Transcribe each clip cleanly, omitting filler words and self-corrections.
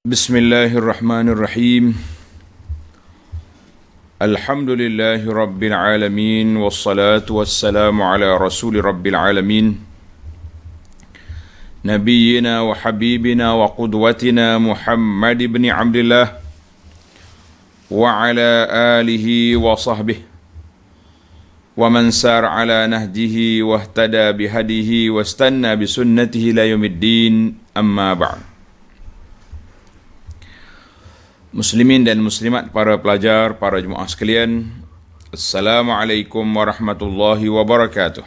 Bismillahirrahmanirrahim. Alhamdulillahi rabbil alamin, wassalatu wassalamu ala rasuli rabbil alamin, nabiyyina wa habibina wa qudwatina Muhammad ibn Abdullah wa ala alihi wa sahbihi wa man sar ala nahjihi wa ihtada bihadihi wa istanna bisunnatihi la yaumiddin, amma ba'd. Muslimin dan muslimat, para pelajar, para jemaah sekalian, Assalamualaikum warahmatullahi wabarakatuh.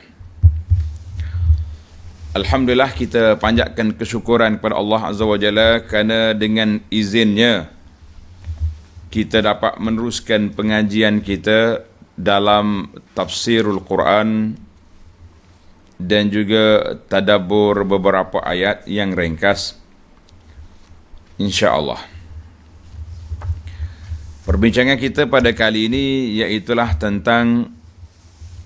Alhamdulillah, kita panjatkan kesyukuran kepada Allah Azza wa Jalla kerana dengan izinnya kita dapat meneruskan pengajian kita dalam tafsirul Quran dan juga tadabbur beberapa ayat yang ringkas, insya-Allah. Perbincangan kita pada kali ini iaitulah tentang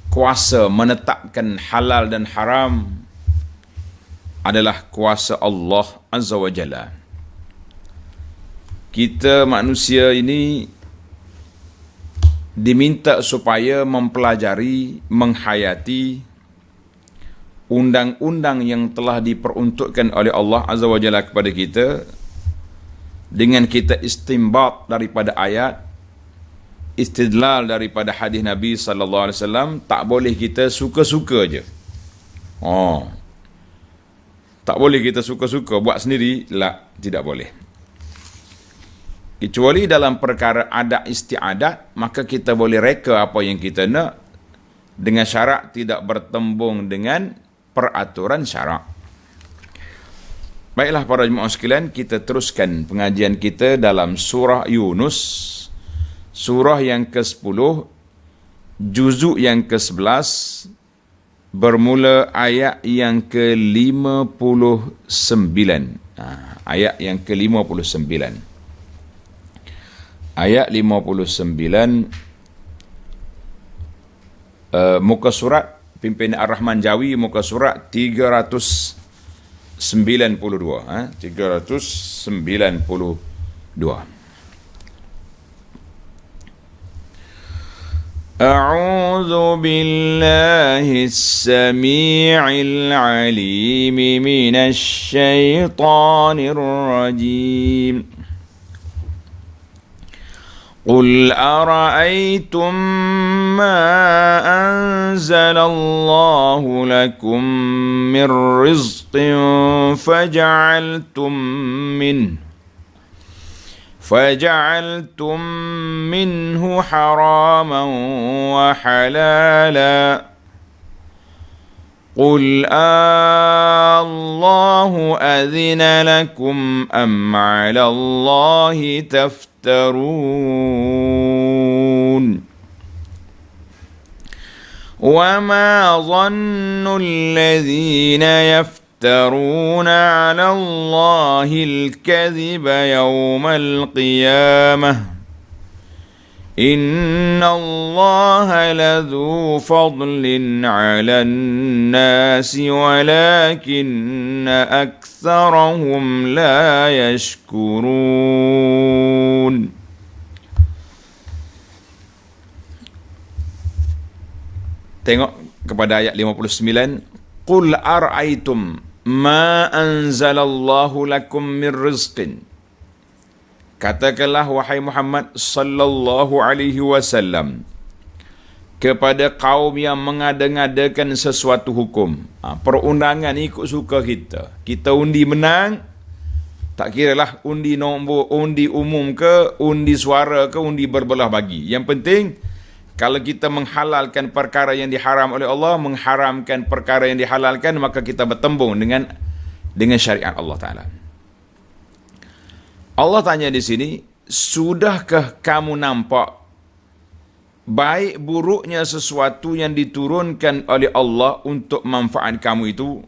kuasa menetapkan halal dan haram adalah kuasa Allah Azza wa Jalla. Kita manusia ini diminta supaya mempelajari, menghayati undang-undang yang telah diperuntukkan oleh Allah Azza wa Jalla kepada kita, dengan kita istinbat daripada ayat, istidlal daripada hadis Nabi sallallahu alaihi wasallam. Tak boleh kita suka-suka je. Tak boleh kita suka-suka buat sendiri, tidak boleh. Kecuali dalam perkara adat istiadat, maka kita boleh reka apa yang kita nak dengan syarat tidak bertembung dengan peraturan syarak. Baiklah para jemaah sekalian, kita teruskan pengajian kita dalam surah Yunus, surah yang ke-10, juzuk yang ke-11, bermula ayat yang ke-59. Ayat yang ke-59. Ayat 59, muka surat pimpinan Ar-Rahman Jawi, muka surat 392. 392. A'udzu billahis samii'il 'aliim minasy syaithaanir rajiim. قل أرأيتم ما أنزل الله لكم من رزق فجعلتم منه حراما وحلالا قل الله أذن لكم أم على الله تفترون وما ظن الذين يفترون على الله الكذب يوم القيامة إن الله لذو فضل على الناس ولكن أكثرهم لا يشكرون. Tengok kepada ayat 59. Qul ara'aytum ma anzalallahu lakum min rizqin. Katakanlah wahai Muhammad sallallahu alaihi wasallam kepada kaum yang mengada-ngadakan sesuatu hukum. Perundangan ikut suka kita. Kita undi menang, tak kiralah undi nombor, undi umum ke, undi suara ke, undi berbelah bagi. Yang penting kalau kita menghalalkan perkara yang diharam oleh Allah, mengharamkan perkara yang dihalalkan, maka kita bertembung dengan syariat Allah Ta'ala. Allah tanya di sini, sudahkah kamu nampak baik buruknya sesuatu yang diturunkan oleh Allah untuk manfaat kamu itu,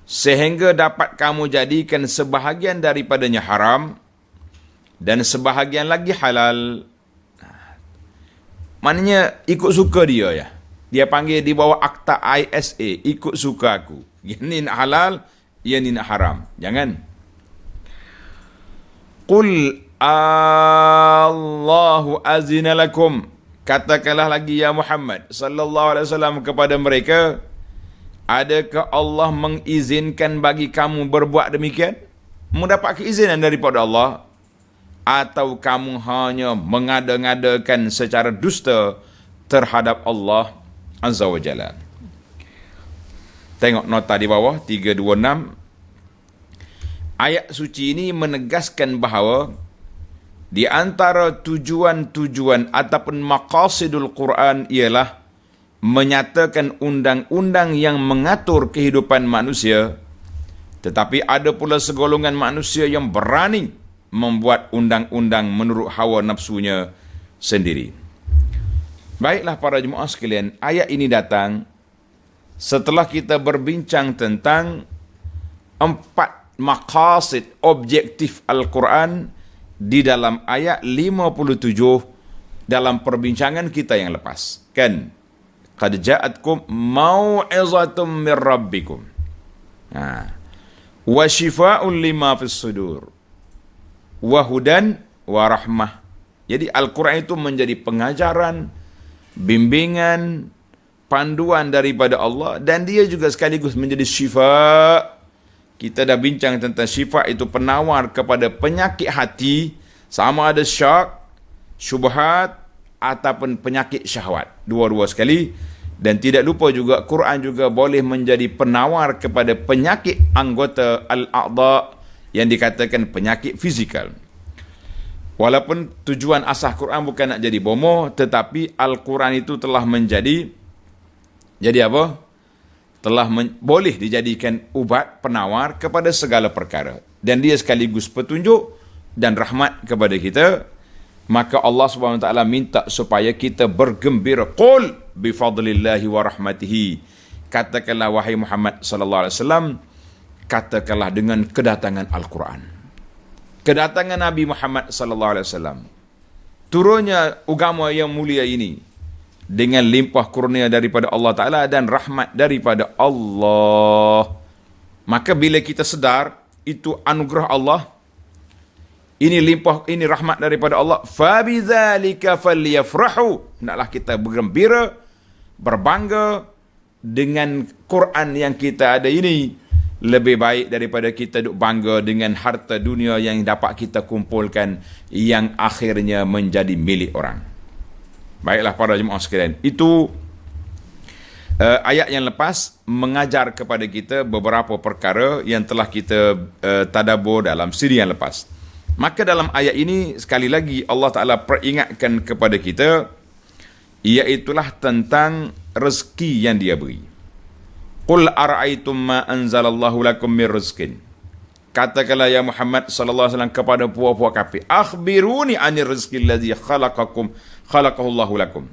sehingga dapat kamu jadikan sebahagian daripadanya haram dan sebahagian lagi halal? Maknanya ikut suka dia ya. Dia panggil di bawah akta ISA, ikut suka aku. Yang ni nak halal, yang ni nak haram. Jangan. Qul Allahu azina lakum. Katakanlah lagi ya Muhammad sallallahu alaihi wasallam kepada mereka, adakah Allah mengizinkan bagi kamu berbuat demikian? Mendapat keizinan daripada Allah, atau kamu hanya mengada-ngadakan secara dusta terhadap Allah Azza wa Jalla? Tengok nota di bawah 326. Ayat suci ini menegaskan bahawa di antara tujuan-tujuan ataupun maqasidul Quran ialah menyatakan undang-undang yang mengatur kehidupan manusia, tetapi ada pula segolongan manusia yang berani membuat undang-undang menurut hawa nafsunya sendiri. Baiklah para jemaah sekalian, ayat ini datang setelah kita berbincang tentang 4 maqasid objektif Al-Quran di dalam ayat 57 dalam perbincangan kita yang lepas. Kan? Qad ja'atkum mau'izatum mir rabbikum. Wa shifaa'un lima fis sudur. Wa hudan wa rahmah. Jadi Al-Quran itu menjadi pengajaran, bimbingan, panduan daripada Allah, dan dia juga sekaligus menjadi syifa. Kita dah bincang tentang syifa itu penawar kepada penyakit hati, sama ada syak, syubhat ataupun penyakit syahwat. Dua-dua sekali. Dan tidak lupa juga Quran juga boleh menjadi penawar kepada penyakit anggota al-a'dha yang dikatakan penyakit fizikal. Walaupun tujuan asas Quran bukan nak jadi bomoh, tetapi Al-Quran itu telah menjadi apa? Boleh dijadikan ubat penawar kepada segala perkara. Dan dia sekaligus petunjuk dan rahmat kepada kita. Maka Allah SWT minta supaya kita bergembira. Qul bifadlillahi wa rahmatihi. Katakanlah wahai Muhammad sallallahu alaihi wasallam, katakanlah dengan kedatangan Al-Quran, kedatangan Nabi Muhammad sallallahu alaihi wasallam, turunnya agama yang mulia ini dengan limpah kurnia daripada Allah Ta'ala dan rahmat daripada Allah. Maka bila kita sedar itu anugerah Allah, ini limpah, ini rahmat daripada Allah, fabidzalika falyafrahu, hendaklah kita bergembira, berbangga dengan Quran yang kita ada ini. Lebih baik daripada kita duk bangga dengan harta dunia yang dapat kita kumpulkan, yang akhirnya menjadi milik orang. Baiklah para jemaah sekalian, itu ayat yang lepas mengajar kepada kita beberapa perkara yang telah kita tadabbur dalam siri yang lepas. Maka dalam ayat ini sekali lagi Allah Ta'ala peringatkan kepada kita, iaitulah tentang rezeki yang dia beri. Qul ara'aytum ma anzalallahu lakum min rizqin. Katakanlah ya Muhammad sallallahu alaihi wasallam kepada puak-puak kafir, akhbiruni anir rizqil ladzi khalaqahu Allahu lakum.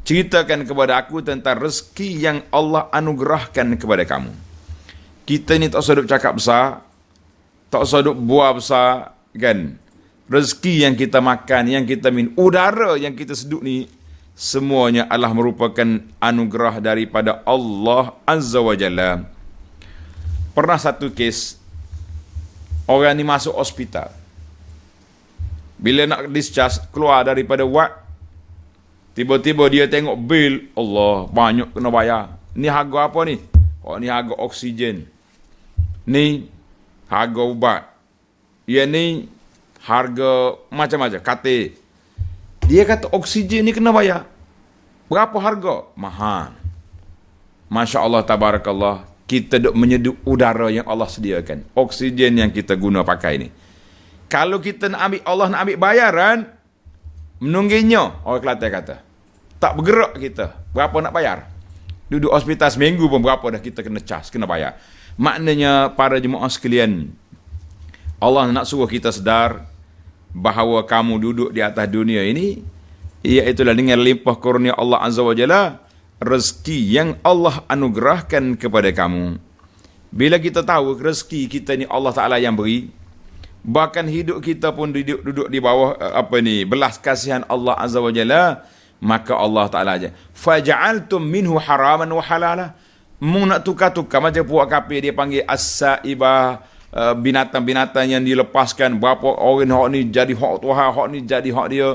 Ceritakan kepada aku tentang rezeki yang Allah anugerahkan kepada kamu. Kita ni tak usah duk cakap besar, tak usah duk buah besar, kan? Rezeki yang kita makan, yang kita minum, udara yang kita seduh ni, semuanya adalah merupakan anugerah daripada Allah Azza wa Jalla. Pernah satu kes, orang ni masuk hospital. Bila nak discharge, keluar daripada ward, tiba-tiba dia tengok bil, Allah, banyak kena bayar. Ni harga apa ni? Oh, ni harga oksigen. Ni harga ubat. Ya ni harga macam-macam, katil. Dia kata oksigen ni kena bayar. Berapa harga? Mahal. Masya Allah, tabarakallah. Kita duk menyeduh udara yang Allah sediakan. Oksigen yang kita guna pakai ni. Kalau kita nak ambil, Allah nak ambil bayaran, menungginya, orang Kelantan kata. Tak bergerak kita. Berapa nak bayar? Duduk hospital seminggu pun berapa dah kita kena cas, kena bayar. Maknanya para jemaah sekalian, Allah nak suruh kita sedar bahawa kamu duduk di atas dunia ini, iaitulah dengan limpah kurnia Allah Azza wa Jalla, rezeki yang Allah anugerahkan kepada kamu. Bila kita tahu rezeki kita ni Allah Ta'ala yang beri, bahkan hidup kita pun duduk di bawah belas kasihan Allah Azza wa Jalla, maka Allah Ta'ala aja, faja'altum minhu haraman wa halala. Mu nak tukar-tukar macam puak kafir, dia panggil as-saibah, binatang-binatang yang dilepaskan, berapa orang hak ni jadi hak Tuhan, hak ni jadi hak dia,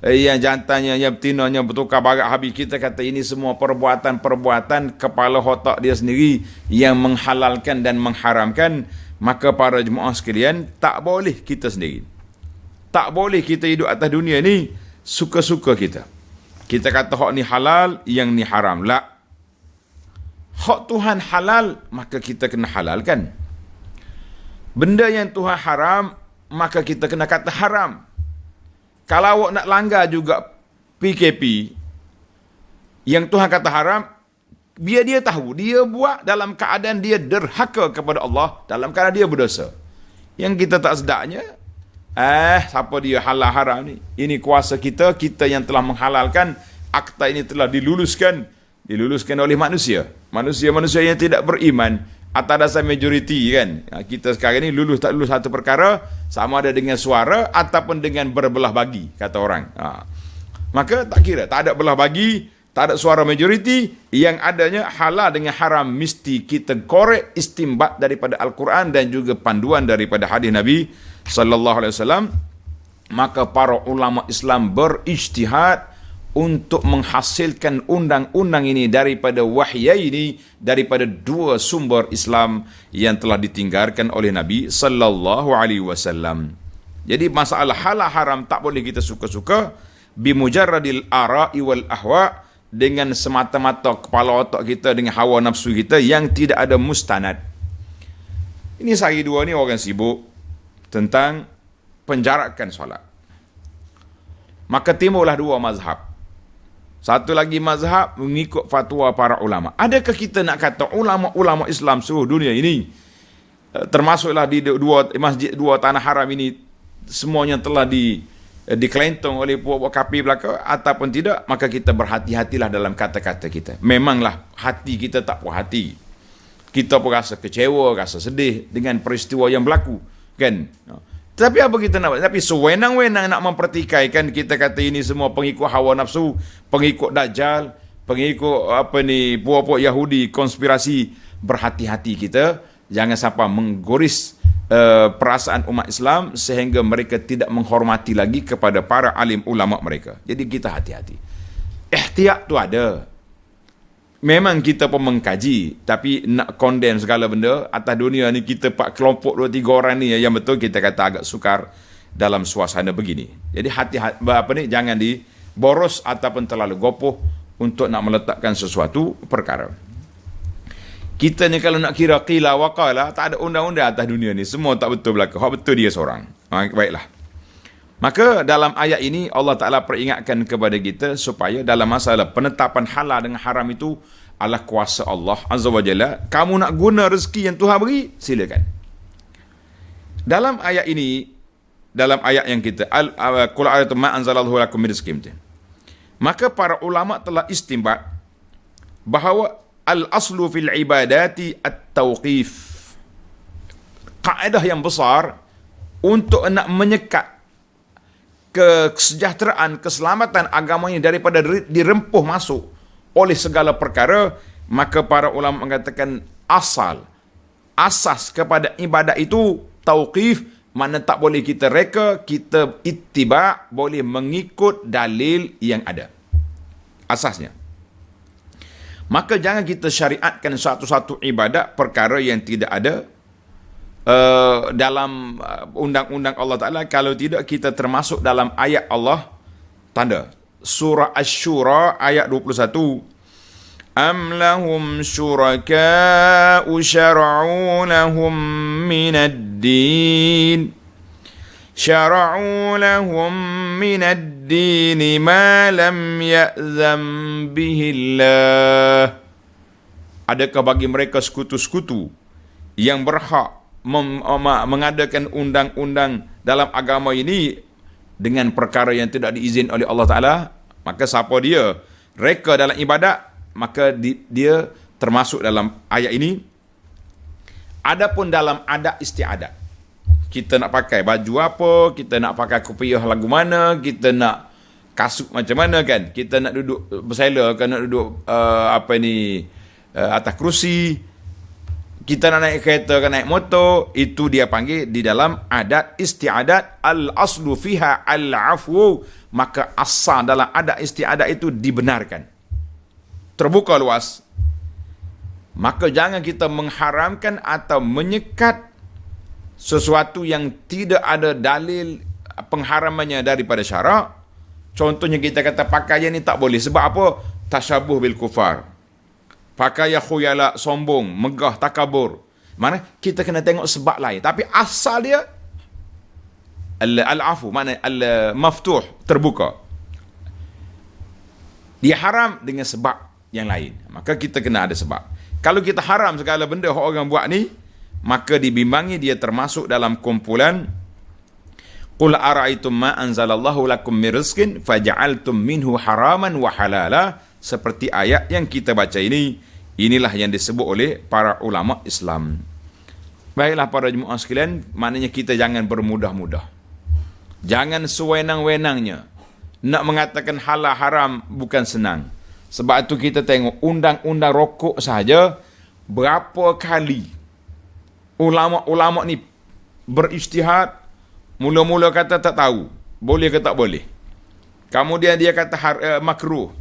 yang jantannya, yang betinanya bertukar barak habis. Kita kata ini semua perbuatan-perbuatan kepala otak dia sendiri yang menghalalkan dan mengharamkan. Maka para jemaah sekalian, tak boleh kita sendiri, tak boleh kita hidup atas dunia ni suka-suka kita. Kita kata hak ni halal, yang ni haram. La. Hak Tuhan halal, maka kita kena halalkan. Benda yang Tuhan haram, maka kita kena kata haram. Kalau awak nak langgar juga PKP, yang Tuhan kata haram, biar dia tahu, dia buat dalam keadaan dia derhaka kepada Allah, dalam keadaan dia berdosa. Yang kita tak sedaknya, siapa dia halal haram ni? Ini kuasa kita, kita yang telah menghalalkan. Akta ini telah diluluskan oleh manusia. Manusia yang tidak beriman atas dasar majoriti kan. Kita sekarang ni lulus tak lulus satu perkara, sama ada dengan suara ataupun dengan berbelah bagi, kata orang. Maka tak kira, tak ada belah bagi, tak ada suara majoriti, yang adanya halal dengan haram mesti kita korek istimbat daripada Al-Quran dan juga panduan daripada hadis Nabi sallallahu alaihi wasallam. Maka para ulama Islam berijtihad untuk menghasilkan undang-undang ini daripada wahyaini, daripada dua sumber Islam yang telah ditinggalkan oleh Nabi sallallahu alaihi wasallam. Jadi masalah halal haram tak boleh kita suka-suka bimujarradil ara'i wal ahwa, dengan semata-mata kepala otak kita dengan hawa nafsu kita yang tidak ada mustanad. Ini sehari dua ni orang sibuk tentang penjarakan solat. Maka timbullah dua mazhab. Satu lagi mazhab mengikut fatwa para ulama. Adakah kita nak kata ulama-ulama Islam seluruh dunia ini, termasuklah di dua masjid, dua tanah haram ini, semuanya telah dikelentong oleh puak-puak kafir belaka ataupun tidak? Maka kita berhati-hatilah dalam kata-kata kita. Memanglah hati kita tak puas hati. Kita pun rasa kecewa, rasa sedih dengan peristiwa yang berlaku, kan? Tapi apa kita nak buat? Tapi sewenang-wenang nak mempertikaikan, kita kata ini semua pengikut hawa nafsu, pengikut Dajjal, pengikut puak-puak Yahudi, konspirasi. Berhati-hati kita, jangan sampai menggoris perasaan umat Islam sehingga mereka tidak menghormati lagi kepada para alim ulama mereka. Jadi kita hati-hati. Ihtiyat tu ada. Memang kita pun mengkaji, tapi nak condemn segala benda atas dunia ni, kita 4 kelompok 2-3 orang ni yang betul, kita kata agak sukar dalam suasana begini. Jadi hati-hati jangan diboros ataupun terlalu gopoh untuk nak meletakkan sesuatu perkara. Kita ni kalau nak kira qila wa qala, tak ada undang-undang atas dunia ni, semua tak betul belaka. Hak betul dia seorang. Baiklah. Maka dalam ayat ini Allah Ta'ala peringatkan kepada kita supaya dalam masalah penetapan halal dengan haram itu adalah kuasa Allah Azza wa Jalla. Kamu nak guna rezeki yang Tuhan beri, silakan. Dalam ayat ini, dalam ayat yang kita qul a'udzu ma anzalallahu lakum min rizqin, maka para ulama telah istinbat bahawa al-aslu fil ibadati at-tauqif. Kaedah yang besar untuk nak menyekat kesejahteraan, keselamatan agamanya daripada dirempuh masuk oleh segala perkara, maka para ulama mengatakan asas kepada ibadat itu tauqif, mana tak boleh kita reka, kita ittiba, boleh mengikut dalil yang ada. Asasnya. Maka jangan kita syariatkan satu-satu ibadat perkara yang tidak ada dalam undang-undang Allah Ta'ala. Kalau tidak, kita termasuk dalam ayat Allah, tanda surah Asy-Syura ayat 21. Am lahum syuraka'u syara'u lahum minad-din ma lam ya'zam bihillah. Adakah bagi mereka sekutu-sekutu yang berhak mengadakan undang-undang dalam agama ini dengan perkara yang tidak diizin oleh Allah Ta'ala? Maka siapa dia reka dalam ibadat, maka dia termasuk dalam ayat ini. Adapun dalam adat istiadat, kita nak pakai baju apa, kita nak pakai kopiah lagu mana, kita nak kasut macam mana, kan? Kita nak duduk bersela, kan, nak duduk atas kerusi, kita nak naik kereta ke naik motor, itu dia panggil di dalam adat istiadat al-aslu fiha al-afwu, maka asal dalam adat istiadat itu dibenarkan, terbuka luas. Maka jangan kita mengharamkan atau menyekat sesuatu yang tidak ada dalil pengharamannya daripada syarak. Contohnya kita kata pakaian ni tak boleh. Sebab apa? Tasyabuh bil kufar. Pakaian khuyala, sombong, megah, takabur. Mana kita kena tengok sebab lain. Tapi asal dia al-afu, mana al-maftuh, terbuka. Dia haram dengan sebab yang lain. Maka kita kena ada sebab. Kalau kita haram segala benda yang orang buat ni, maka dibimbangi dia termasuk dalam kumpulan Qul ara'aytum ma anzalallahu lakum min rizqin faja'altum minhu haraman wa halala, seperti ayat yang kita baca ini. Inilah yang disebut oleh para ulama Islam. Baiklah para jemaah sekalian, maknanya kita jangan bermudah-mudah. Jangan sewenang-wenangnya. Nak mengatakan halal haram bukan senang. Sebab itu kita tengok undang-undang rokok sahaja, berapa kali ulama-ulama ni berijtihad. Mula-mula kata tak tahu, boleh ke tak boleh. Kemudian dia kata makruh.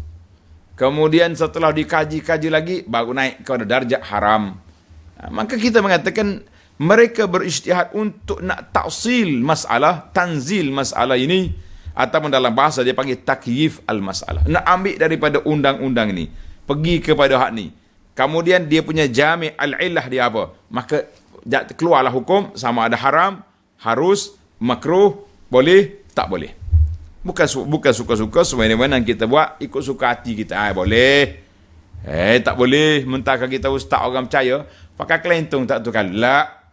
Kemudian setelah dikaji-kaji lagi, baru naik kepada darjat haram. Maka kita mengatakan mereka berijtihad untuk nak taksil masalah, tanzil masalah ini, ataupun dalam bahasa dia panggil takyif al-masalah. Nak ambil daripada undang-undang ni, pergi kepada hak ni. Kemudian dia punya jami' al-illah dia apa? Maka keluarlah hukum sama ada haram, harus, makruh, boleh, tak boleh. Bukan suka-suka, sewenang-wenang kita buat, ikut suka hati kita. Boleh. Tak boleh. Mentahkah kita ustaz orang percaya, pakai kelentung tak tukar.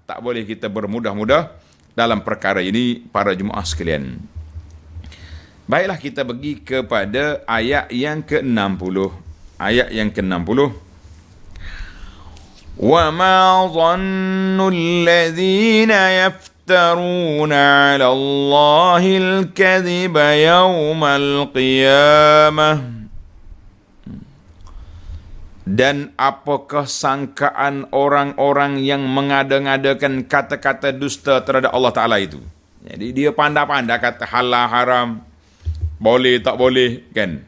Tak boleh kita bermudah-mudah dalam perkara ini, para jemaah sekalian. Baiklah, kita pergi kepada ayat yang ke-60. Ayat yang ke-60. وَمَا ظَنُّ الَّذِينَ يَفْتَرُونَ عَلَى اللَّهِ الْكَذِبَ يَوْمَ الْقِيَامَةِ. Dan apakah sangkaan orang-orang yang mengada-ngadakan kata-kata dusta terhadap Allah Ta'ala itu? Jadi dia pandai-pandai kata halal haram, boleh tak boleh, kan?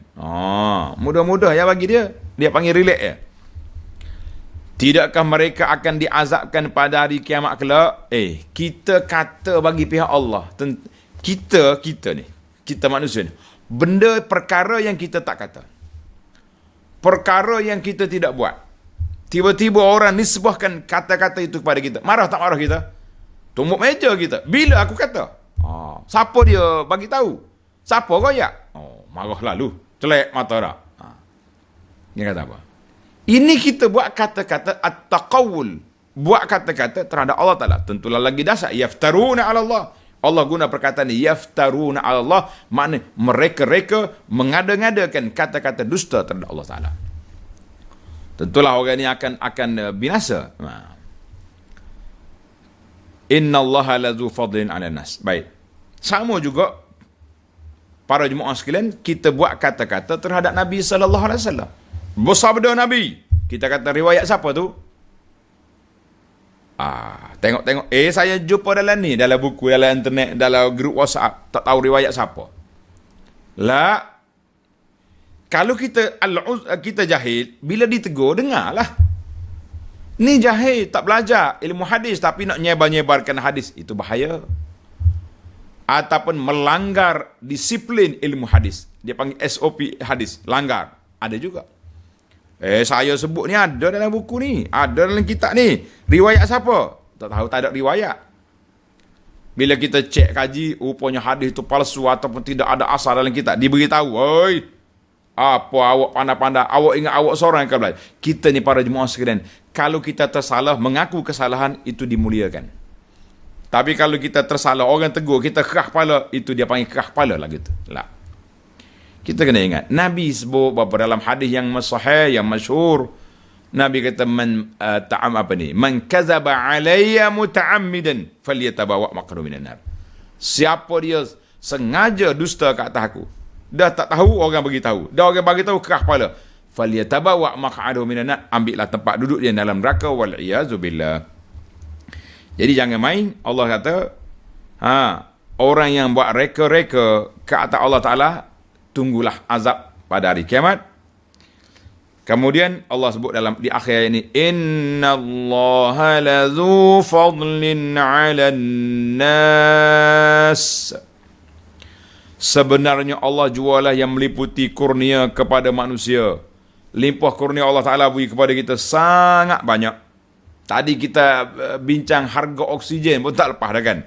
Mudah-mudah ya bagi dia. Dia panggil relax ya. Tidakkah mereka akan diazabkan pada hari kiamat kelak? Kita kata bagi pihak Allah, kita ni, kita manusia ni, benda perkara yang kita tak kata, perkara yang kita tidak buat, tiba-tiba orang nisbahkan kata-kata itu kepada kita. Marah tak marah kita? Tumbuk meja kita. Bila aku kata? Siapa dia bagi tahu? Siapa royak? Marah lalu. Celek mata dah. Dia kata apa? Ini kita buat kata-kata at-taqawul. Buat kata-kata terhadap Allah Ta'ala. Tentulah lagi dasar. Yaftaruna ala Allah. Allah guna perkataan ini. Yaftaruna ala Allah. Maknanya mereka-reka mengada-ngadakan kata-kata dusta terhadap Allah Ta'ala. Tentulah orang ini akan binasa. Inna Allah lazu fadlin ala nas. Baik. Sama juga para jemaah sekalian, kita buat kata-kata terhadap Nabi sallallahu alaihi wasallam. Bersabda Nabi. Kita kata riwayat siapa tu? Tengok-tengok. Saya jumpa dalam ni, dalam buku, dalam internet, dalam grup WhatsApp. Tak tahu riwayat siapa. Kalau kita jahil, bila ditegur, dengarlah. Ni jahil, tak belajar ilmu hadis, tapi nak nyebar-nyebarkan hadis. Itu bahaya. Ataupun melanggar disiplin ilmu hadis. Dia panggil SOP hadis. Langgar. Ada juga. Saya sebut ni ada dalam buku ni. Ada dalam kitab ni. Riwayat siapa? Tak tahu, tak ada riwayat. Bila kita cek kaji, rupanya hadis itu palsu ataupun tidak ada asal dalam kitab. Diberitahu, oi, apa awak pandai-pandai? Awak ingat awak seorang yang akan belajar. Kita ni para jemaah sekalian, kalau kita tersalah, mengaku kesalahan, itu dimuliakan. Tapi kalau kita tersalah, orang tegur, kita kerah kepala, itu dia panggil kerah kepala lah gitu. Kita kena ingat, Nabi sebut beberapa dalam hadis yang sahih, yang masyhur, Nabi kata man kadzaba alayya muta'ammidan falyatabawa maq'adahu minan nar. Siapa dia sengaja dusta kat atas aku, dah tak tahu orang bagi tahu, dah orang bagi tahu kerah kepala, falyatabawa maq'adahu minan nar, ambillah tempat duduk dia dalam neraka, wal iyazu billah. Jadi jangan main. Allah kata, orang yang buat reka-reka ke atas Allah Ta'ala, tunggulah azab pada hari kiamat. Kemudian Allah sebut di akhir ayat ini, innallaha lazu fadlin 'alan nas. Sebenarnya Allah jualah yang meliputi kurnia kepada manusia. Limpah kurnia Allah Ta'ala beri kepada kita sangat banyak. Tadi kita bincang harga oksigen pun tak lepas dah kan.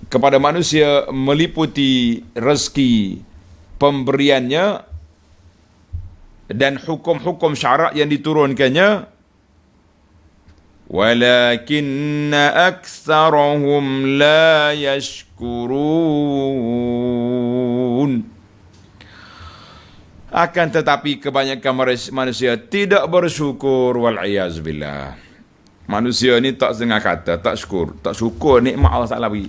Kepada manusia meliputi rezeki pemberiannya dan hukum-hukum syarak yang diturunkannya. Walakinna aktsarahum la yashkurun. Akan tetapi kebanyakan manusia tidak bersyukur, wal-iyaz billah. Manusia ni tak setengah kata, tak syukur nikmat Allah Ta'ala beri.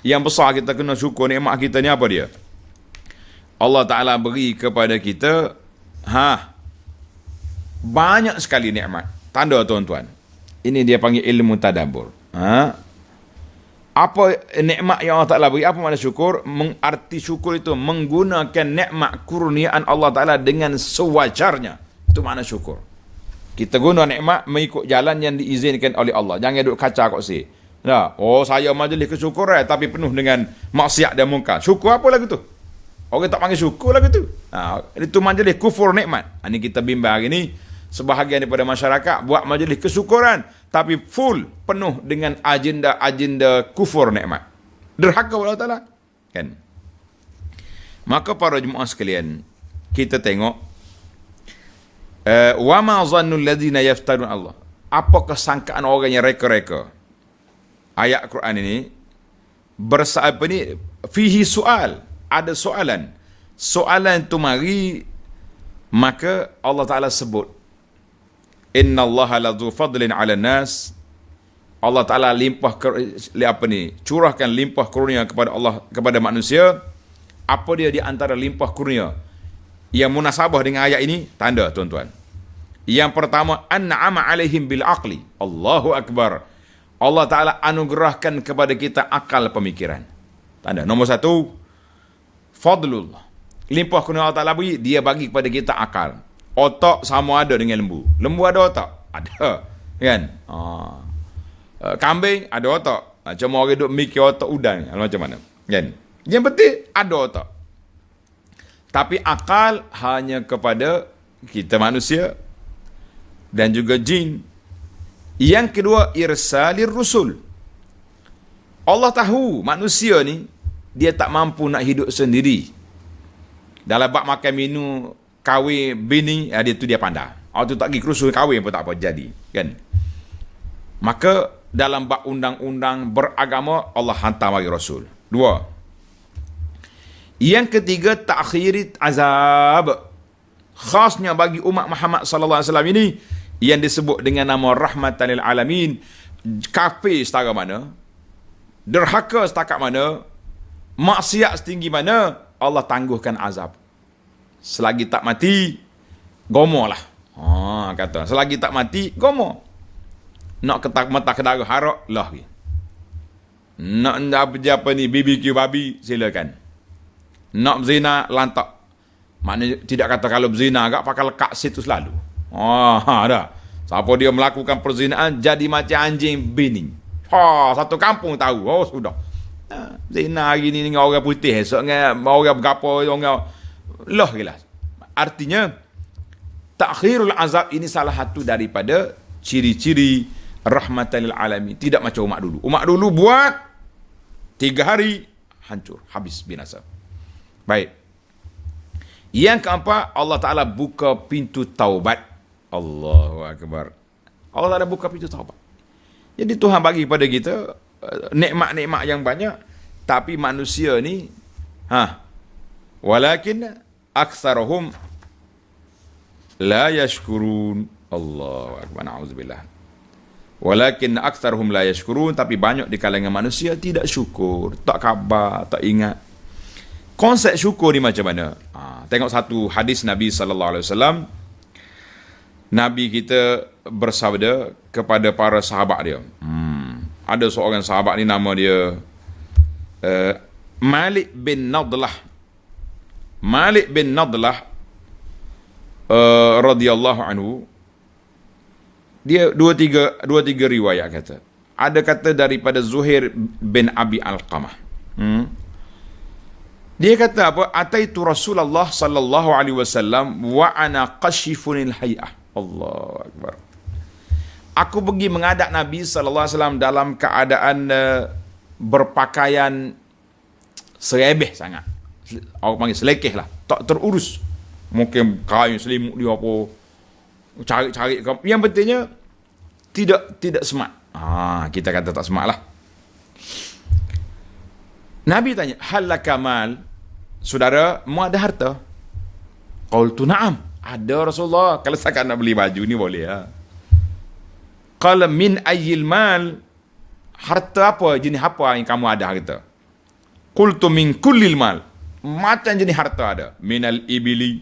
Yang besar kita kena syukur nikmat kita ni apa dia? Allah Ta'ala beri kepada kita banyak sekali nikmat. Tanda tuan-tuan, ini dia panggil ilmu tadabbur. Apa nikmat yang Allah Ta'ala beri? Apa makna syukur? Arti syukur itu menggunakan nikmat kurniaan Allah Ta'ala dengan sewajarnya. Itu makna syukur. Kita guna nikmat mengikut jalan yang diizinkan oleh Allah. Jangan duduk kacau kok si. Saya majlis kesyukuran tapi penuh dengan maksiat dan munkar. Syukur apa lagu tu? Orang tak panggil syukur lagu tu. Itu majlis kufur nikmat. Ini kita bimbang hari ni. Sebahagian daripada masyarakat buat majlis kesyukuran tapi full penuh dengan agenda kufur nikmat. Derhaka Allah Ta'ala. Kan? Maka para jemaah sekalian, kita tengok wa ma zannul ladzina yaftarun Allah. Apa kesangkaan orang yang reka-reka? Ayat Quran ini fihi soal, ada soalan. Soalan itu mari, maka Allah Ta'ala sebut innallaha ladzu fadlin 'alan nas. Allah Ta'ala curahkan limpah kurnia kepada Allah, kepada manusia. Apa dia di antara limpah kurnia yang munasabah dengan ayat ini? Tanda tuan-tuan. Yang pertama, an'ama 'alaihim bil aqli. Allahu akbar. Allah Ta'ala anugerahkan kepada kita akal pemikiran. Tanda nombor satu, fadlullah. Limpah kurnia Allah Ta'ala beri, dia bagi kepada kita akal. Otak sama ada dengan lembu. Lembu ada otak? Ada. Kan? Kambing ada otak. Cuma orang duduk mikir otak udang. Macam mana? Kan? Yang penting ada otak. Tapi akal hanya kepada kita manusia dan juga jin. Yang kedua, irsalir rusul. Allah tahu manusia ni dia tak mampu nak hidup sendiri. Dalam bab makan minum, kahwin bini, dia pandai. Tu tak pergi kerusul kahwin pun tak apa jadi, kan? Maka dalam bab undang-undang beragama Allah hantar mari rasul. Dua. Yang ketiga, ta'khirit azab. Khasnya bagi umat Muhammad sallallahu alaihi wasallam ini yang disebut dengan nama rahmatan lil alamin. Kafir setara mana, derhaka setakat mana, maksiat setinggi mana, Allah tangguhkan azab. Selagi tak mati, gomo lah. Kata, selagi tak mati, gomo. Nak ketak mata kedara harak, lah. Nak apa ni, BBQ babi, silakan. Nak berzina, lantak. Maknanya tidak kata kalau berzina agak pakai lekat situ selalu. Dah. Siapa dia melakukan perzinaan, jadi macam anjing bini. Satu kampung tahu. Sudah. Zina hari ni dengan orang putih, esok dengan orang berapa, orang lah gila. Artinya takhirul azab ini salah satu daripada ciri-ciri rahmatan lil alamin. Tidak macam umat dulu. Umat dulu buat 3 hari hancur, habis, binasa. Baik. Yang keempat, Allah Ta'ala buka pintu taubat. Allahu akbar. Allah Ta'ala buka pintu taubat. Jadi Tuhan bagi kepada kita nikmat-nikmat yang banyak, tapi manusia ni walakin aktsarahum la yashkurun. Allahu akbar, na'udzubillah. Walakin aktsarahum la yashkurun, tapi banyak di kalangan manusia tidak syukur, tak khabar, tak ingat. Konsep syukur ni macam mana? Tengok satu hadis Nabi sallallahu alaihi wasallam. Nabi kita bersabda kepada para sahabat dia. Ada seorang sahabat ni nama dia Malik bin Nadlah. Malik bin Nadlah radhiyallahu anhu. Dia dua tiga riwayat kata. Ada kata daripada Zuhair bin Abi Alqamah. Dia kata apa? Ataitu Rasulullah sallallahu alaihi wasallam wa ana qashifunil hay'ah. Allahu akbar. Aku pergi menghadap Nabi sallallahu alaihi wasallam dalam keadaan berpakaian serebeh sangat. Orang panggil selekeh lah, tak terurus. Mungkin kain selimut dia apa, cari-cari. Yang pentingnya tidak smart. Kita kata tak smart lah. Nabi tanya, hal laka mal? Saudara, mu ada harta? Qultu na'am. Ada Rasulullah. Kalau saya nak beli baju ni boleh lah. Qala min ayyil mal? Harta apa? Jenis apa yang kamu ada harta? Qultu min kullil mal. Macam jenis harta ada. Minal ibili.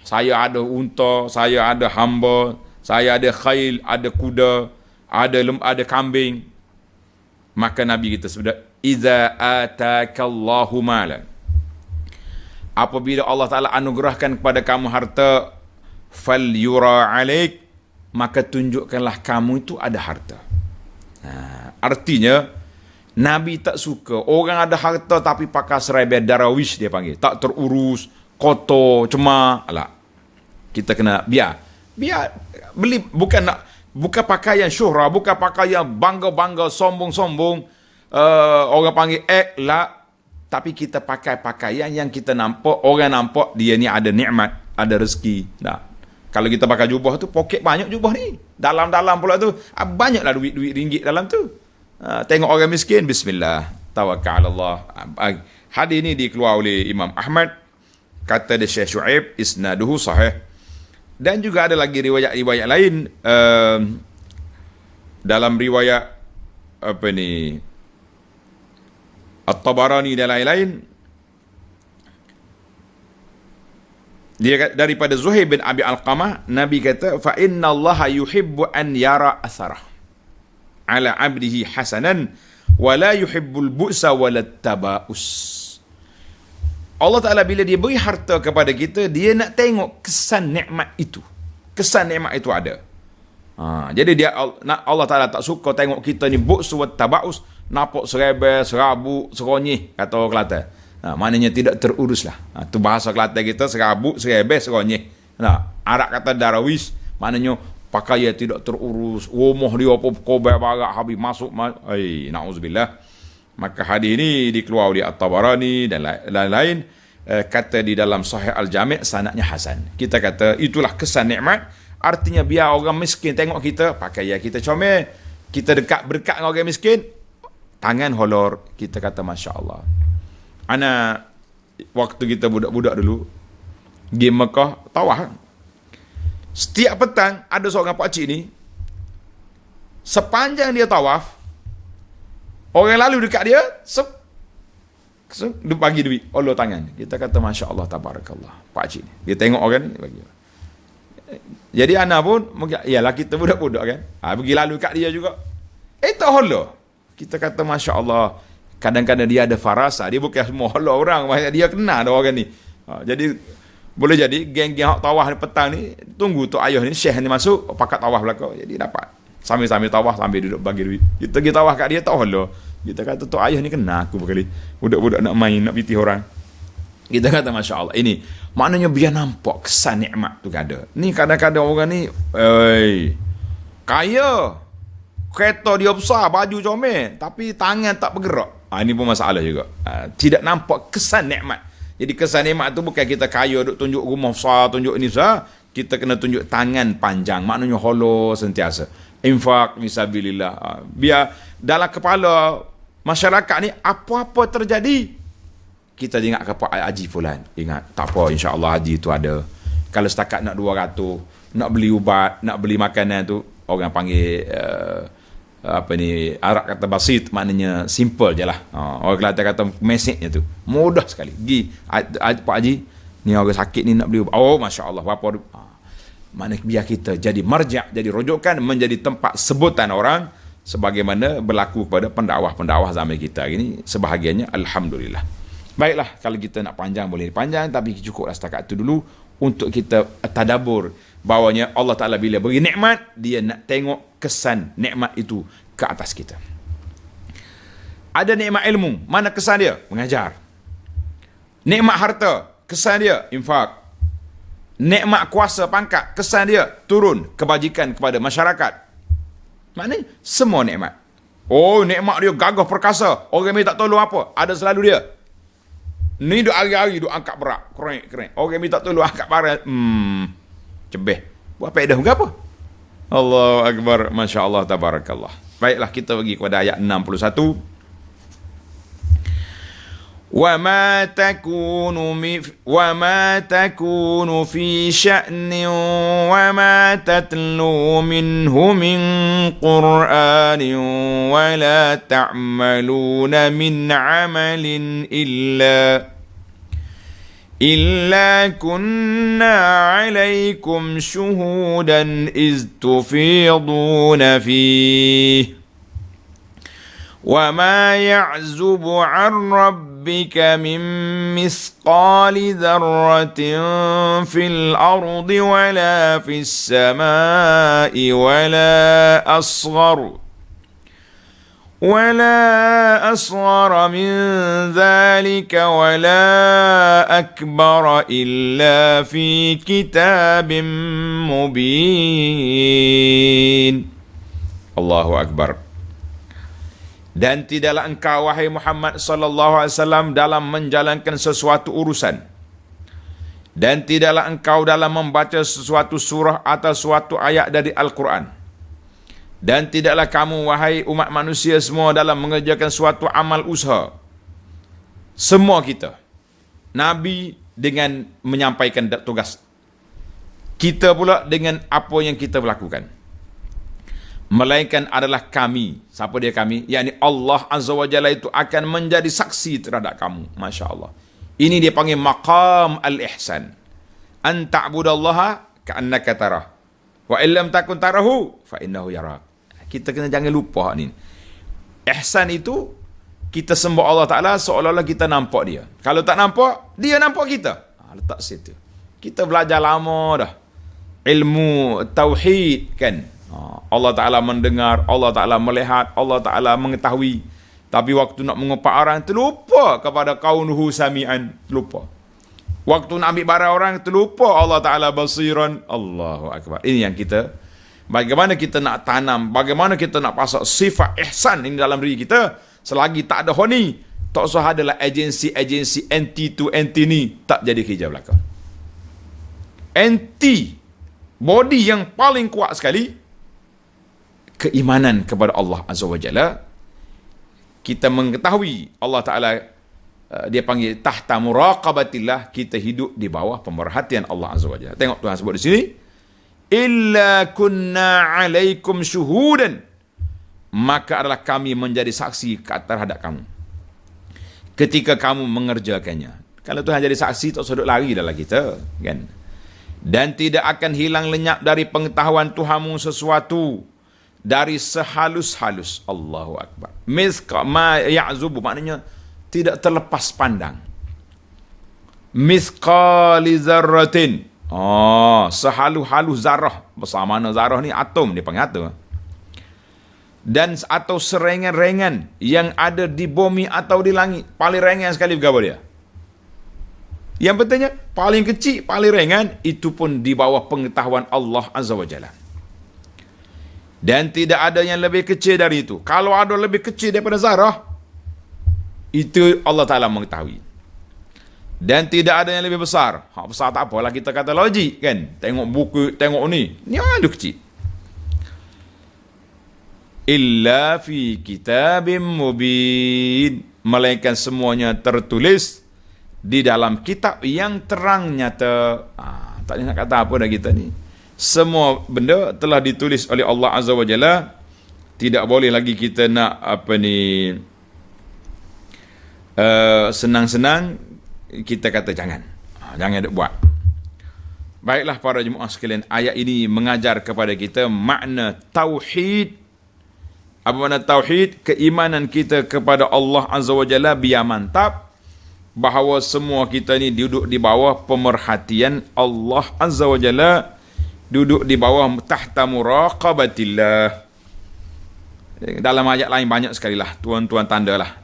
Saya ada unta, saya ada hamba, saya ada khail, ada kuda, ada kambing. Maka Nabi kita sebut, iza atakallahu malan. Apabila Allah Ta'ala anugerahkan kepada kamu harta, fal yura alaik, maka tunjukkanlah kamu itu ada harta. Artinya, Nabi tak suka orang ada harta tapi pakai serebet darawish, dia panggil. Tak terurus, kotor, cemar. Alah. Kita kena biar beli, bukan pakaian syuhrah, bukan pakaian bangga-bangga, sombong-sombong, orang panggil lah. Tapi kita pakai pakaian yang kita nampak, orang nampak dia ni ada nikmat, ada rezeki. Nah, kalau kita pakai jubah tu, poket banyak jubah ni. Dalam-dalam pula tu, banyaklah duit ringgit dalam tu. Tengok orang miskin, bismillah, tawakkal Allah. Hadis ni dikeluar oleh Imam Ahmad, kata dia Syekh Syuaib, isnaduhu sahih. Dan juga ada lagi riwayat-riwayat lain, dalam riwayat apa ni, At-Tabarani dan lain-lain, dia daripada Zuhair bin Abi Alqamah, Nabi kata, fa inna Allah yuhibbu an yara asarah ala abdihi hasanan wa la yuhibbul bu'sa walat tabaus. Allah Ta'ala bila dia beri harta kepada kita, dia nak tengok kesan nikmat itu. Kesan nikmat itu ada. Jadi Allah Ta'ala tak suka tengok kita ni bu'sa wat tabaus, nampak serebel, serabut, seronyih, kata orang Kelantan. Maknanya tidak terurus lah. Tu bahasa Kelantan kita, serabut, serebel, seronyih. Arab kata darawis, maknanya pakaian tidak terurus, rumah dia apa, kobar barak, habis masuk, na'udzubillah. Maka hadis ini dikeluar oleh At-Tabarani dan lain-lain. Kata di dalam Sahih Al-Jami' sanadnya hasan. Kita kata itulah kesan nikmat. Artinya biar orang miskin tengok kita, pakaian kita comel, kita berdekat dengan orang miskin, tangan holor, kita kata Masya Allah. Anak waktu kita budak-budak dulu pergi Mekah tawaf, setiap petang ada seorang pakcik ni, sepanjang dia tawaf, orang lalu dekat dia, dia bagi duit, Allah tangan. Kita kata Masya Allah, tabarakallah, pakcik ni, dia tengok orang ni, bagi. Jadi anak pun yalah, kita budak-budak kan, pergi lalu dekat dia juga, tak holor. Kita kata Masya Allah, kadang-kadang dia ada farasa, dia bukan semua Allah orang, dia kenal ada orang ni. Jadi boleh jadi geng-geng hak tawaf ni petang ni, tunggu tu ayah ni, syekh ni masuk, pakat tawaf belakang, jadi dapat. Sambil-sambil tawaf, sambil duduk bagi duit. Kita pergi tawaf kat dia, tak Allah. Kita kata tu ayah ni kenal aku berkali. Budak-budak nak main, nak pitih orang. Kita kata Masya Allah, ini maknanya biar nampak kesan nikmat tu ada. Ni kadang-kadang orang ni, kaya, kereta dia besar, baju comel, tapi tangan tak bergerak. Ini pun masalah juga. Tidak nampak kesan nikmat. Jadi kesan nikmat tu bukan kita kaya, duk tunjuk rumah besar, tunjuk ini besar. Kita kena tunjuk tangan panjang. Maknanya holo sentiasa. Infak, misabilillah. Biar dalam kepala masyarakat ni, apa-apa terjadi, kita ingat kepada haji fulan. Ingat, tak apa, insyaAllah haji tu ada. Kalau setakat nak 200, nak beli ubat, nak beli makanan tu, orang panggil Arab kata basit, maknanya simple je lah. Orang Kelantan kata mesejnya tu mudah sekali. Pak Haji, ni orang sakit ni nak beli ubat. Oh, Masya Allah, berapa maknanya biar kita jadi marja', jadi rujukan, menjadi tempat sebutan orang, sebagaimana berlaku pada pendakwah-pendakwah zaman kita ini sebahagiannya. Alhamdulillah. Baiklah, kalau kita nak panjang boleh panjang, tapi cukuplah setakat itu dulu untuk kita tadabbur bahawanya Allah Ta'ala bila beri nikmat, dia nak tengok kesan nikmat itu ke atas kita. Ada nikmat ilmu, mana kesan dia? Mengajar. Nikmat harta, kesan dia? Infak. Nikmat kuasa pangkat, kesan dia? Turun kebajikan kepada masyarakat. Maknanya semua nikmat. Oh, nikmat dia gagah perkasa, orang ni tak tolong apa, ada selalu dia. Ni duk hari-hari duk angkat berat, keren. Orang minta tolong angkat berat, cebeh. Buat faedah apa? Allahu Akbar, Masya Allah, Tabarakallah. Baiklah, kita pergi kepada ayat 61. وَمَا تَكُونُ فِي شَأْنٍ وَمَا تَتْلُو مِنْهُ مِنْ قُرْآنٍ وَلَا تَعْمَلُونَ مِنْ عَمَلٍ إِلَّا كُنَّا عَلَيْكُمْ شُهُودًا إِذْ تُفِيضُونَ فِيهِ وَمَا يَعْزُبُ عَنْ رَبِّكَ مِنْ مِثْقَالِ ذَرَّةٍ فِي الْأَرْضِ وَلَا فِي السَّمَاءِ ولا أصغر من ذلك ولا أكبر إلا في كتاب مبين. الله أكبر. Dan tidaklah engkau wahai Muhammad sallallahu alaihi wasallam dalam menjalankan sesuatu urusan, dan tidaklah engkau dalam membaca sesuatu surah atau suatu ayat dari Al-Quran, dan tidaklah kamu wahai umat manusia semua dalam mengerjakan suatu amal usaha. Semua kita, Nabi dengan menyampaikan tugas, kita pula dengan apa yang kita lakukan. Melainkan adalah kami. Siapa dia kami? Yakni Allah Azza wa Jalla itu akan menjadi saksi terhadap kamu. Masya Allah. Ini dia panggil maqam al-ihsan. An ta'budallaha ka'annaka tarah. Wa illam takun tarahu fa innahu yarak. Kita kena jangan lupa ni. Ihsan itu kita sembah Allah Ta'ala seolah-olah kita nampak dia. Kalau tak nampak, dia nampak kita. Letak situ. Kita belajar lama dah. Ilmu tauhid kan. Allah Ta'ala mendengar, Allah Ta'ala melihat, Allah Ta'ala mengetahui. Tapi waktu nak mengepak orang, terlupa kepada kaunuhu sami'an. Terlupa. Waktu nak ambil barang orang, terlupa Allah Ta'ala basiran. Allahu Akbar. Ini yang kita, bagaimana kita nak tanam, bagaimana kita nak pasang sifat ihsan ini dalam diri kita. Selagi tak ada honi, tak usah adalah agensi-agensi anti to anti ni, tak jadi kerja belakang. Anti, body yang paling kuat sekali, keimanan kepada Allah Azza wa Jalla. Kita mengetahui Allah Ta'ala, dia panggil tahta muraqabatillah, kita hidup di bawah pemerhatian Allah Azza wa Jalla. Tengok Tuhan sebut di sini, illa kunna alaikum syuhudan, maka adalah kami menjadi saksi terhadap kamu ketika kamu mengerjakannya. Kalau Tuhan jadi saksi, tak usah duduk lari dalam kita kan. Dan tidak akan hilang lenyap dari pengetahuan Tuhanmu sesuatu dari sehalus-halus. Allahu Akbar. Mithqa ma ya'zubu, maknanya tidak terlepas pandang. Mithqali zarratin, sehalus-halus zarah. Besar mana zarah ni? Atom, dia panggil atom. Dan atau serengan-rengan yang ada di bumi atau di langit. Paling ringan sekali berapa dia? Yang pentingnya paling kecil, paling ringan, itu pun di bawah pengetahuan Allah Azza wa Jalla. Dan tidak ada yang lebih kecil dari itu. Kalau ada lebih kecil daripada zarah, itu Allah Ta'ala mengetahui. Dan tidak ada yang lebih besar. Besar tak apalah, kita kata logik kan. Tengok buku, tengok ni. Ni ada kecil. Illa fi kitabim mubin, melainkan semuanya tertulis di dalam kitab yang terang nyata. Tak nak kata apa dah kita ni. Semua benda telah ditulis oleh Allah Azza wa Jalla Tidak boleh lagi kita nak senang-senang kita kata jangan. Jangan duk buat. Baiklah para jemaah sekalian, ayat ini mengajar kepada kita makna tauhid. Apa makna tauhid? Keimanan kita kepada Allah Azza wa Jalla biar mantap, bahawa semua kita ni duduk di bawah pemerhatian Allah Azza wa Jalla, duduk di bawah tahta muraqabatillah. Dalam ayat lain banyak sekali lah, tuan-tuan tanda lah.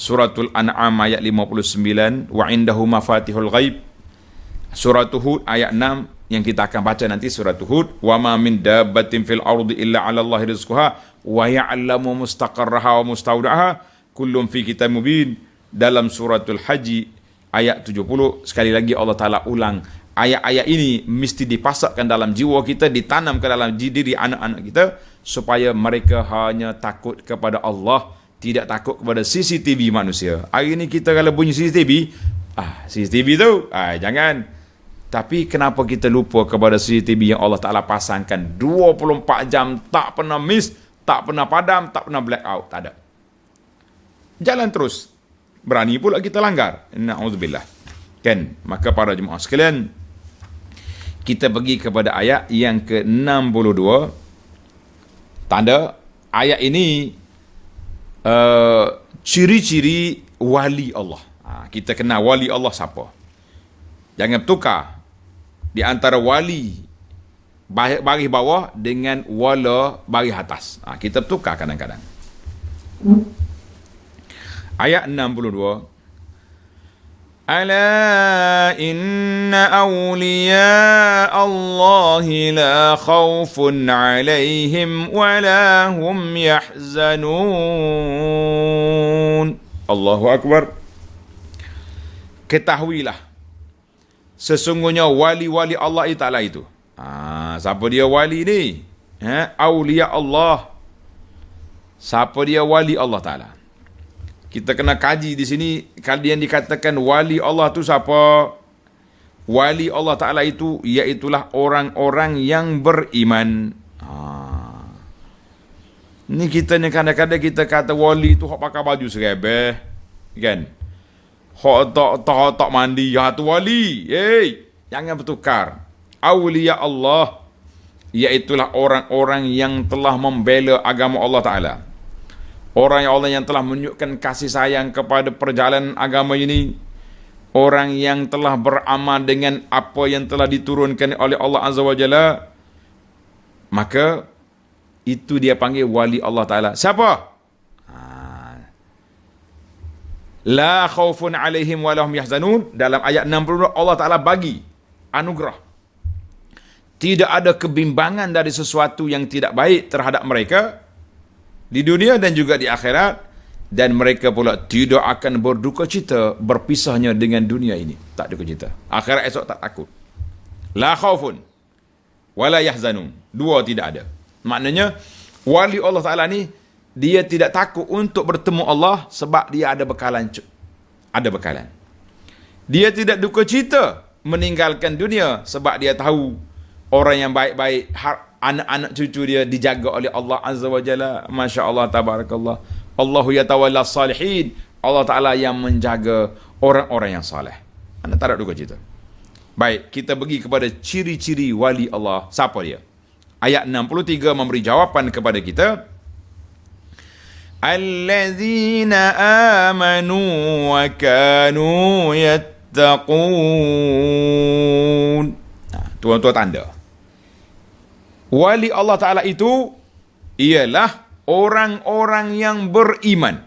Suratul An'am ayat 59, wa indahu mafatihul ghaib. Suratul Hud ayat 6 yang kita akan baca nanti, Suratul Hud, wa ma min dabbatin fil ardi illa 'ala Allahi rizquha wa ya'lamu mustaqarraha wa mustaudaha kullun fi kitabim mubin. Dalam suratul Haji ayat 70, sekali lagi Allah Ta'ala ulang, ayat-ayat ini mesti dipasakkan dalam jiwa kita, ditanam ke dalam diri anak-anak kita, supaya mereka hanya takut kepada Allah, tidak takut kepada CCTV manusia. Hari ini kita kalau bunyi CCTV, CCTV tu, jangan. Tapi kenapa kita lupa kepada CCTV yang Allah Ta'ala pasangkan 24 jam, tak pernah miss, tak pernah padam, tak pernah blackout, tak ada. Jalan terus. Berani pula kita langgar. Na'udzubillah. Kan? Maka para jemaah sekalian, kita pergi kepada ayat yang ke-62. Tanda ayat ini ciri-ciri wali Allah. Kita kenal wali Allah siapa. Jangan bertukar di antara wali baris bawah dengan wala baris atas. Kita bertukar kadang-kadang. Ayat 62. Ala inna awliya Allahi la khawfun alaihim wa la hum yahzanun. Allahu Akbar. Ketahuilah, sesungguhnya wali-wali Allah Ta'ala itu. Siapa dia wali ni? Awliya Allah. Siapa dia wali Allah Ta'ala? Kita kena kaji di sini, kalian dikatakan wali Allah tu siapa? Wali Allah Ta'ala itu iaitulah orang-orang yang beriman. Ni kita ni kadang-kadang kita kata wali tu hok pakai baju serebeh, kan? Hok tak mandi, ya tu wali. Jangan bertukar. Awliya Allah iaitulah orang-orang yang telah membela agama Allah Ta'ala. Orang yang telah menunjukkan kasih sayang kepada perjalanan agama ini. Orang yang telah beramal dengan apa yang telah diturunkan oleh Allah Azza wa Jalla. Maka itu dia panggil wali Allah Ta'ala. Siapa? La khawfun alaihim wa lahum yahzanun. Dalam ayat 62 Allah Ta'ala bagi anugerah. Tidak ada kebimbangan dari sesuatu yang tidak baik terhadap mereka di dunia dan juga di akhirat, dan mereka pula tidak akan berduka cita berpisahnya dengan dunia ini. Tak duka cita. Akhirat esok tak takut. La khaufun wala yahzanun. Dua tidak ada. Maknanya wali Allah Ta'ala ni dia tidak takut untuk bertemu Allah sebab dia ada bekalan. Ada bekalan. Dia tidak duka cita meninggalkan dunia sebab dia tahu orang yang baik-baik, anak-anak cucu dia dijaga oleh Allah Azza wa Jalla. Masya Allah, tabarakallah. Allahu yatawalla salihin. Allah Ta'ala yang menjaga orang-orang yang saleh. Anda tak ada duka cita. Baik, kita pergi kepada ciri-ciri wali Allah. Siapa dia? Ayat 63 memberi jawapan kepada kita. Allazina amanu wa kanu yattaqun. Tuan-tuan tanda. Wali Allah Ta'ala itu ialah orang-orang yang beriman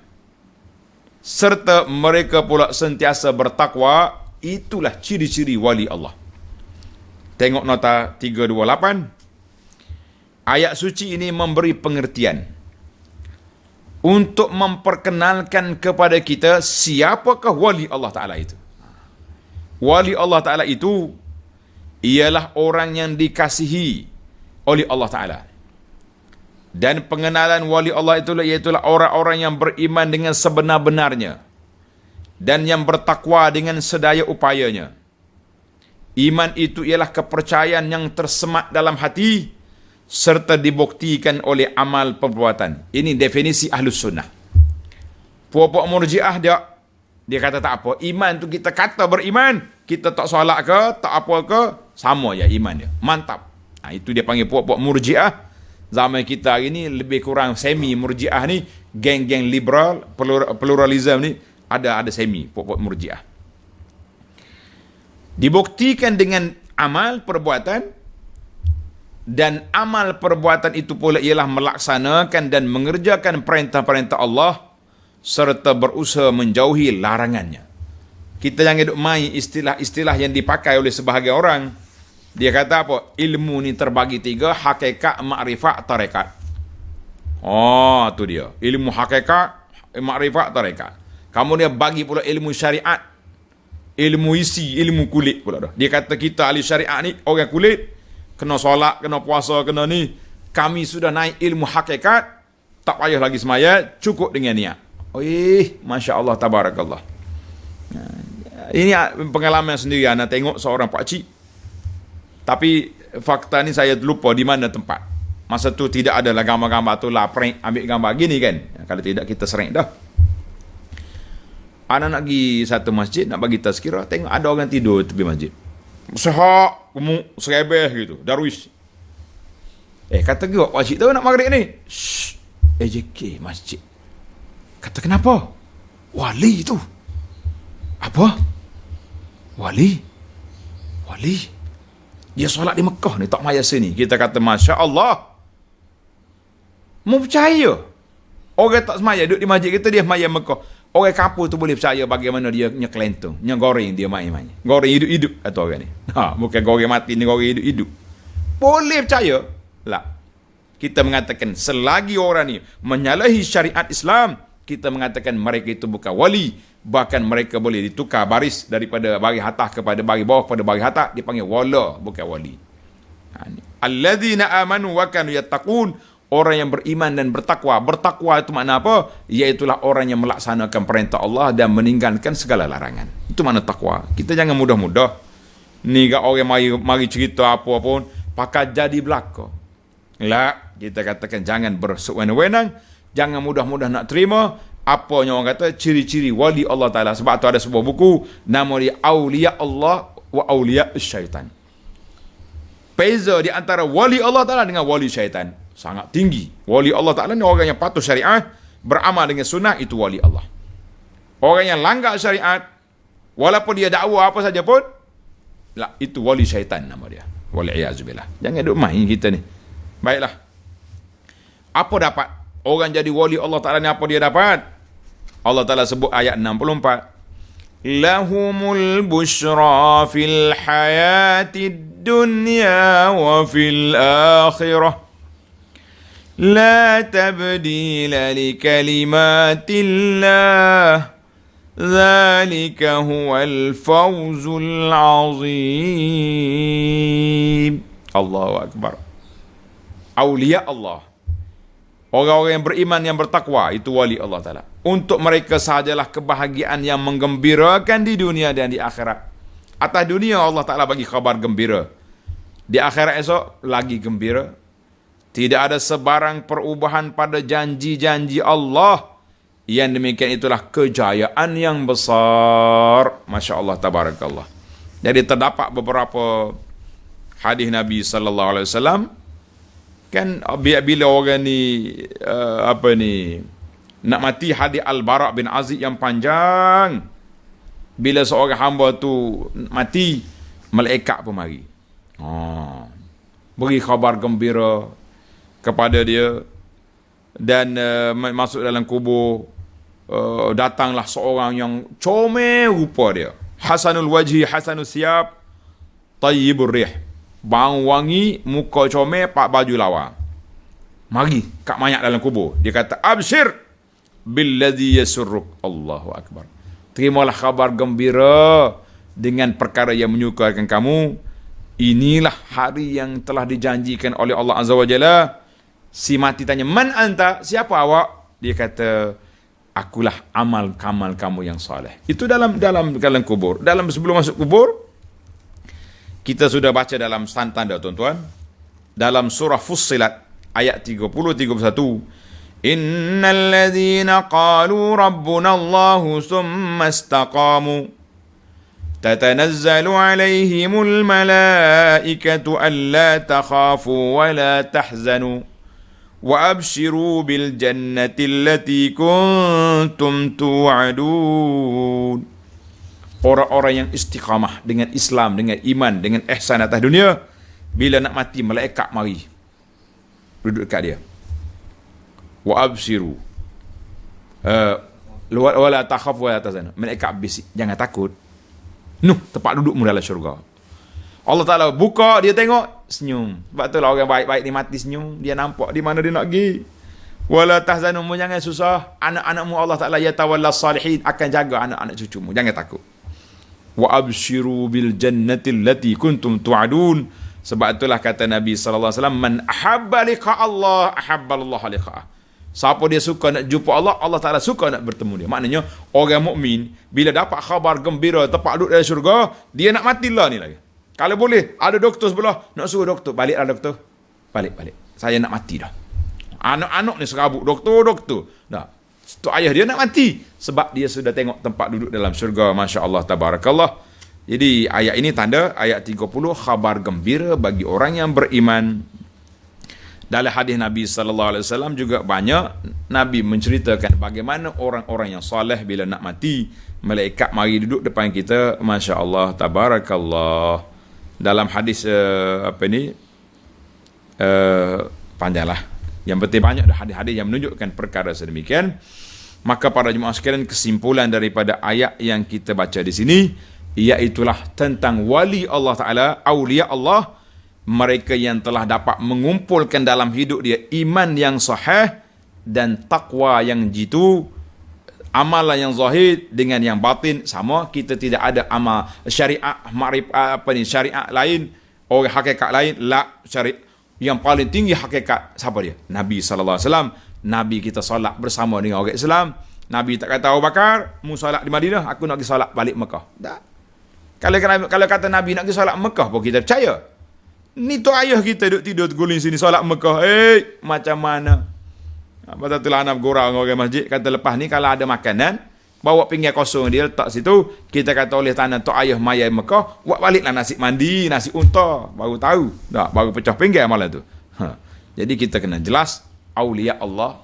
serta mereka pula sentiasa bertakwa. Itulah ciri-ciri wali Allah. Tengok nota 328. Ayat suci ini memberi pengertian untuk memperkenalkan kepada kita siapakah wali Allah Ta'ala itu. Wali Allah Ta'ala itu ialah orang yang dikasihi oleh Allah Ta'ala. Dan pengenalan wali Allah itulah iaitulah orang-orang yang beriman dengan sebenar-benarnya dan yang bertakwa dengan sedaya upayanya. Iman itu ialah kepercayaan yang tersemat dalam hati serta dibuktikan oleh amal perbuatan. Ini definisi Ahlus Sunnah. Puak-puak Murji'ah dia kata tak apa. Iman tu kita kata beriman, kita tak solat ke, tak apa ke, sama je iman dia. Mantap. Itu dia panggil puak-puak Murji'ah. Zaman kita hari ni lebih kurang semi Murji'ah ni, geng-geng liberal, pluralism ni ada semi puak-puak Murji'ah. Dibuktikan dengan amal perbuatan, dan amal perbuatan itu pula ialah melaksanakan dan mengerjakan perintah-perintah Allah serta berusaha menjauhi larangannya. Kita jangan duk main istilah-istilah yang dipakai oleh sebahagian orang. Dia kata apa? Ilmu ni terbagi 3, hakikat, makrifat, tarekat. Oh, tu dia. Ilmu hakikat, makrifat, tarekat. Kamu dia bagi pula ilmu syariat, ilmu isi, ilmu kulit pula dah. Dia kata kita ahli syariat ni orang kulit, kena solat, kena puasa, kena ni. Kami sudah naik ilmu hakikat, tak payah lagi semaya, cukup dengan niat. Masya Allah, tabarakallah. Ini pengalaman sendiri, anak tengok seorang pakcik. Tapi fakta ni saya lupa di mana tempat. Masa tu tidak ada lah gambar-gambar tu lah, prank, ambil gambar gini kan. Kalau tidak kita sering dah. Anak nak pergi satu masjid, nak bagi tazkirah, tengok ada orang tidur tepi masjid. Sehak, gemuk, serebeh gitu, darwis. Kata gerak pakcik tu nak maghrib ni. Shh, AJK masjid. Kata kenapa? Wali tu. Apa? Wali? Dia solat di Mekah ni, tak maya sini. Kita kata Masya Allah. Mau percaya? Orang tak semaya duduk di masjid kita, dia maya Mekah. Orang kampung tu boleh percaya bagaimana dia nyekelentung, goreng dia main-main. Goreng hidup-hidup kata orang ni. Bukan goreng mati ni, goreng hidup-hidup. Boleh percaya? Lah. Kita mengatakan selagi orang ni menyalahi syariat Islam, kita mengatakan mereka itu bukan wali. Bahkan mereka boleh ditukar baris daripada baris atas kepada baris bawah kepada baris atas, dipanggil wala, bukan wali. Alladzina amanu wa kanu yattaqun, orang yang beriman dan bertakwa. Bertakwa itu makna apa? Iaitulah orang yang melaksanakan perintah Allah dan meninggalkan segala larangan. Itu makna takwa. Kita jangan mudah-mudah ni gak orang mari cerita apa pun pakai jadi belaka. La, kita katakan jangan bersewenang-wenang, jangan mudah-mudah nak terima apa yang orang kata ciri-ciri wali Allah Ta'ala. Sebab tu ada sebuah buku nama dia Aulia Allah wa Aulia Syaitan. Beza di antara wali Allah Ta'ala dengan wali syaitan sangat tinggi. Wali Allah Ta'ala ni orang yang patuh syariat, beramal dengan sunnah, itu wali Allah. Orang yang langgar syariat, walaupun dia dakwa apa saja pun, lah, itu wali syaitan nama dia. Wali'iyahzubillah. Jangan duk main kita ni. Baiklah. Apa dapat orang jadi wali Allah Ta'ala ni, apa dia dapat? Allah Ta'ala sebut ayat 64. Lahumul bushra fil hayatid dunya wa fil akhirah. La tabdila li kalimatillah. Dzalika huwal fawzul azim. Allahu Akbar. Aulia Allah, orang-orang yang beriman yang bertakwa, itu wali Allah Ta'ala. Untuk mereka sahajalah kebahagiaan yang menggembirakan di dunia dan di akhirat. Atas dunia Allah Ta'ala bagi khabar gembira, di akhirat esok lagi gembira. Tidak ada sebarang perubahan pada janji-janji Allah. Yang demikian itulah kejayaan yang besar. Masya Allah, tabarakallah. Jadi terdapat beberapa hadis Nabi SAW. Kan bila orang ni nak mati, hadis Al-Bara' bin Azib yang panjang. Bila seorang hamba tu mati, malaikat pun mari. Beri khabar gembira kepada dia. Dan masuk dalam kubur, datanglah seorang yang comel rupa dia. Hasanul wajhi, hasanul siyab, tayyibur rih. Bau wangi, muka comel, pak baju lawa. Mari kat mayat dalam kubur. Dia kata, absyir billadhi yasurruk. Allahu Akbar. Terimalah khabar gembira dengan perkara yang menyukakan kamu. Inilah hari yang telah dijanjikan oleh Allah Azza wa Jalla. Si mati tanya, man anta? Siapa awak? Dia kata, akulah amal-kamal kamu yang soleh. Itu dalam kubur. Sebelum masuk kubur, kita sudah baca dalam tanda, tuan-tuan. dalam surah Fussilat ayat 30-31. Innal ladzina qalu rabbuna Allahu thumma istaqamu tatanazzalu alaihimul malaikatu alla takhafu wa la tahzanu wa abshiru bil jannati allati kuntum tu'adun. Orang-orang yang istiqamah dengan Islam, dengan iman, dengan ihsan atas dunia, bila nak mati malaikat mari duduk dekat dia. Wa abshiru wala takhaf wala tahzan. Malaikat bisik, jangan takut. Tempat dudukmu dalam syurga. Allah Ta'ala buka, dia tengok, senyum. Sebab itulah orang baik-baik ni mati senyum. Dia nampak di mana dia nak pergi. Wala tahzanu, jangan susah. Anak-anakmu Allah Ta'ala yatawalla salihin, akan jaga anak-anak cucumu. Jangan takut. Wa abshiru bil jannati allati kuntum tu'adun. Sebab itulah kata Nabi SAW, man ahabba liqa Allah, ahabba Allah liqa'ah. Siapa dia suka nak jumpa Allah, Allah Ta'ala suka nak bertemu dia. Maknanya, orang mukmin bila dapat khabar gembira tempat duduk dalam syurga, dia nak matilah ni lagi. Kalau boleh, ada doktor sebelah, nak suruh doktor, baliklah doktor. Balik. Saya nak mati dah. Anak-anak ni serabut, doktor. Dah. Tu ayah dia nak mati. Sebab dia sudah tengok tempat duduk dalam syurga. Masya Allah, tabarakallah. Jadi, ayat ini tanda, ayat 30, khabar gembira bagi orang yang beriman. Dalam hadis Nabi SAW juga banyak Nabi menceritakan bagaimana orang-orang yang soleh bila nak mati, malaikat mari duduk depan kita. Masya Allah, tabarakallah. Dalam hadis panjanglah. Yang penting banyak dah hadis-hadis yang menunjukkan perkara sedemikian. Maka para jemaah sekalian, kesimpulan daripada ayat yang kita baca di sini, iaitulah tentang wali Allah Ta'ala, awliya Allah, mereka yang telah dapat mengumpulkan dalam hidup dia iman yang sahih dan takwa yang jitu, amalan yang zahir dengan yang batin sama. Kita tidak ada amal syariat syariat lain, orang hakikat lain, syariat yang paling tinggi hakikat siapa dia? Nabi sallallahu alaihi wasallam. Nabi kita solat bersama dengan orang Islam. Nabi tak kata, Abu Bakar, mu solat di Madinah, aku nak pergi solat balik Mekah. Tak. Kalau kata Nabi nak pergi solat Mekah pun kita percaya. Ni tu ayah kita duduk tidur terguling sini solat Mekah. Macam mana? Pasal itulah anak gorang orang masjid kata lepas ni kalau ada makanan, bawa pinggan kosong dia letak situ, kita kata oleh tanah tu ayah mayai Mekah, buat baliklah nasi mandi, nasi unta, baru tahu. Tak, baru pecah pinggan malam tu. Jadi kita kena jelas awliya Allah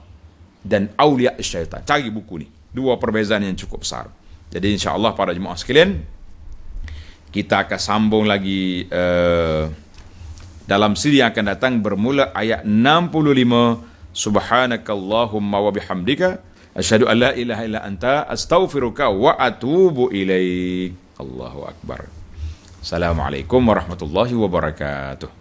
dan awliya syaitan. Cari buku ni. Dua perbezaan yang cukup besar. Jadi insya-Allah para jemaah sekalian, kita akan sambung lagi dalam siri yang akan datang bermula ayat 65. Subhanakallahumma wa bihamdika asyhadu an la ilaha illa anta astaghfiruka wa atubu ilaik. Allahu akbar. Assalamualaikum warahmatullahi wabarakatuh.